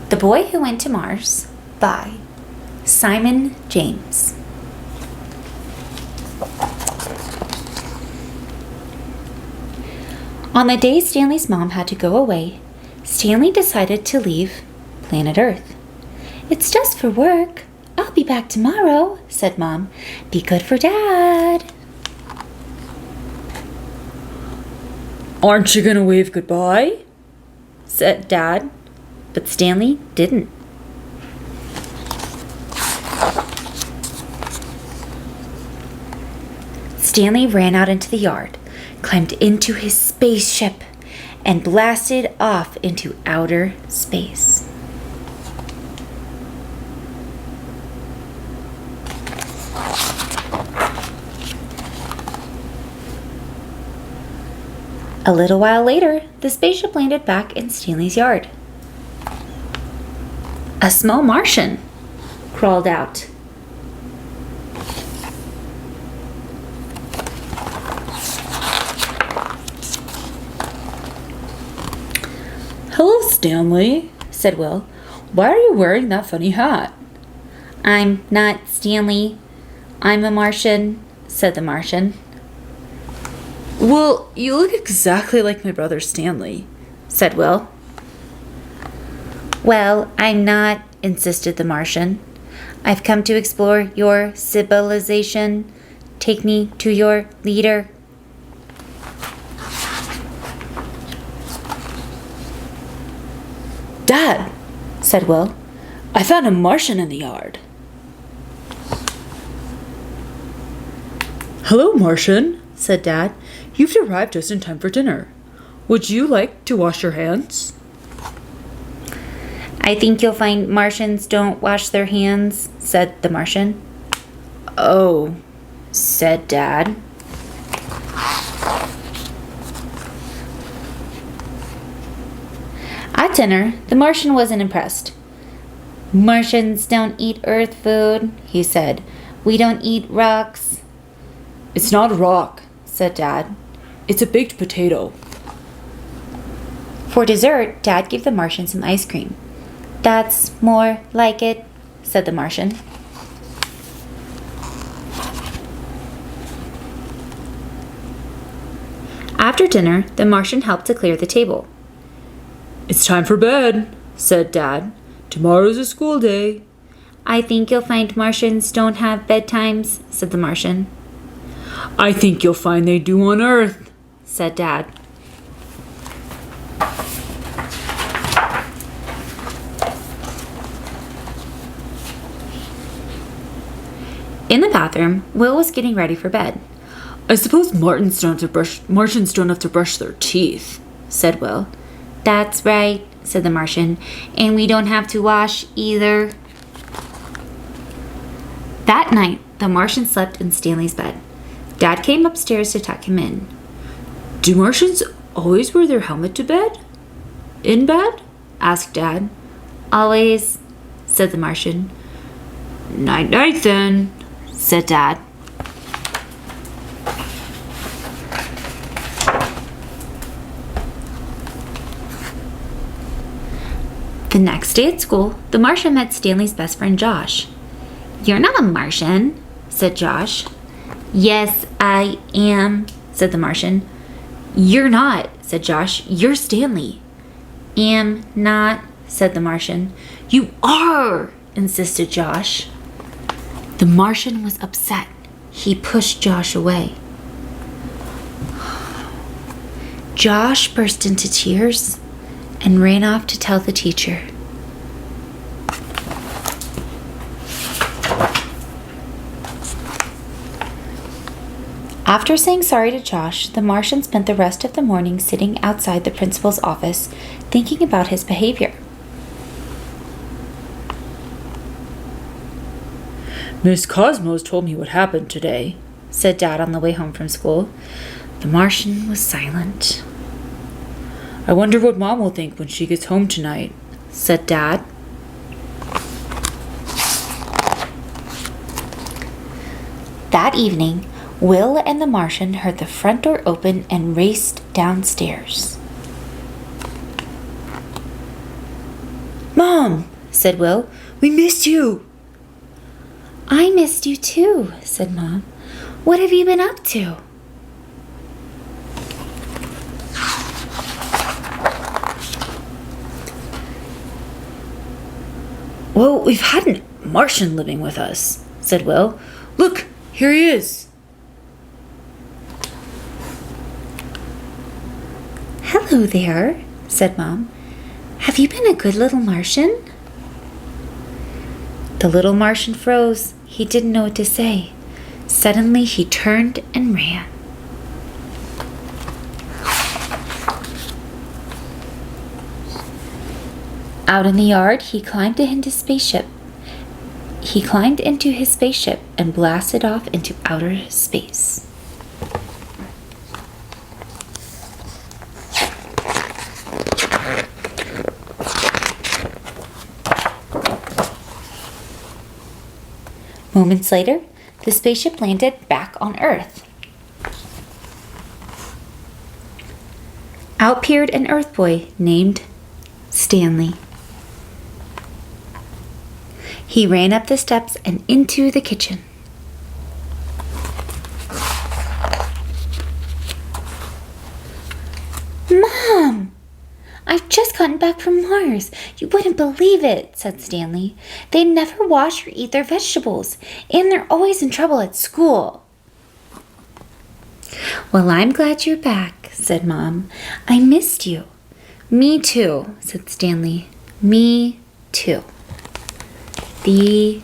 The Boy Who Went to Mars by Simon James. On the day Stanley's mom had to go away, Stanley decided to leave planet Earth. "It's just for work. I'll be back tomorrow," said Mom. "Be good for Dad." "Aren't you gonna wave goodbye?" said Dad, but Stanley didn't. Stanley ran out into the yard, climbed into his spaceship, and blasted off into outer space. A little while later, the spaceship landed back in Stanley's yard. A small Martian crawled out. "Hello, Stanley," said Will. "Why are you wearing that funny hat?" "I'm not Stanley. I'm a Martian," said the Martian. "Well, you look exactly like my brother Stanley," said Will. "Well, I'm not," insisted the Martian. "I've come to explore your civilization. Take me to your leader." "Dad," said Will, "I found a Martian in the yard." "Hello, Martian," said Dad. "You've arrived just in time for dinner. Would you like to wash your hands?" "I think you'll find Martians don't wash their hands," said the Martian. "Oh," said Dad. At dinner, the Martian wasn't impressed. "Martians don't eat Earth food," he said. "We don't eat rocks." "It's not a rock," said Dad. "It's a baked potato." For dessert, Dad gave the Martian some ice cream. "That's more like it," said the Martian. After dinner, the Martian helped to clear the table. "It's time for bed," said Dad. "Tomorrow's a school day." "I think you'll find Martians don't have bedtimes," said the Martian. "I think you'll find they do on Earth," said Dad. In the bathroom, Will was getting ready for bed. "I suppose Martians don't have to brush their teeth," said Will. "That's right," said the Martian. "And we don't have to wash either." That night, the Martian slept in Stanley's bed. Dad came upstairs to tuck him in. "Do Martians always wear their helmet to bed? In bed?" asked Dad. "Always," said the Martian. "Night-night then," said Dad. The next day at school, the Martian met Stanley's best friend Josh. "You're not a Martian," said Josh. "Yes, I am," said the Martian. "You're not," said Josh. "You're Stanley." "Am not," said the Martian. "You are," insisted Josh. The Martian was upset. He pushed Josh away. Josh burst into tears and ran off to tell the teacher. After saying sorry to Josh, the Martian spent the rest of the morning sitting outside the principal's office, thinking about his behavior. "Miss Cosmos told me what happened today," said Dad on the way home from school. The Martian was silent. "I wonder what Mom will think when she gets home tonight," said Dad. That evening, Will and the Martian heard the front door open and raced downstairs. Mom, said Will, we missed you. I missed you too, said Mom. What have you been up to? Well, we've had a Martian living with us, said Will. Look, here he is. Hello there, said Mom. Have you been a good little Martian? The little Martian froze. He didn't know what to say. Suddenly he turned and ran. Out in the yard, he climbed into his spaceship. And blasted off into outer space. Moments later, the spaceship landed back on Earth. Out peered an Earth boy named Stanley. He ran up the steps and into the kitchen. Mom! I've just gotten back from Mars. You wouldn't believe it, said Stanley. They never wash or eat their vegetables, and they're always in trouble at school. Well, I'm glad you're back, said Mom. I missed you. Me too, said Stanley. Me too. The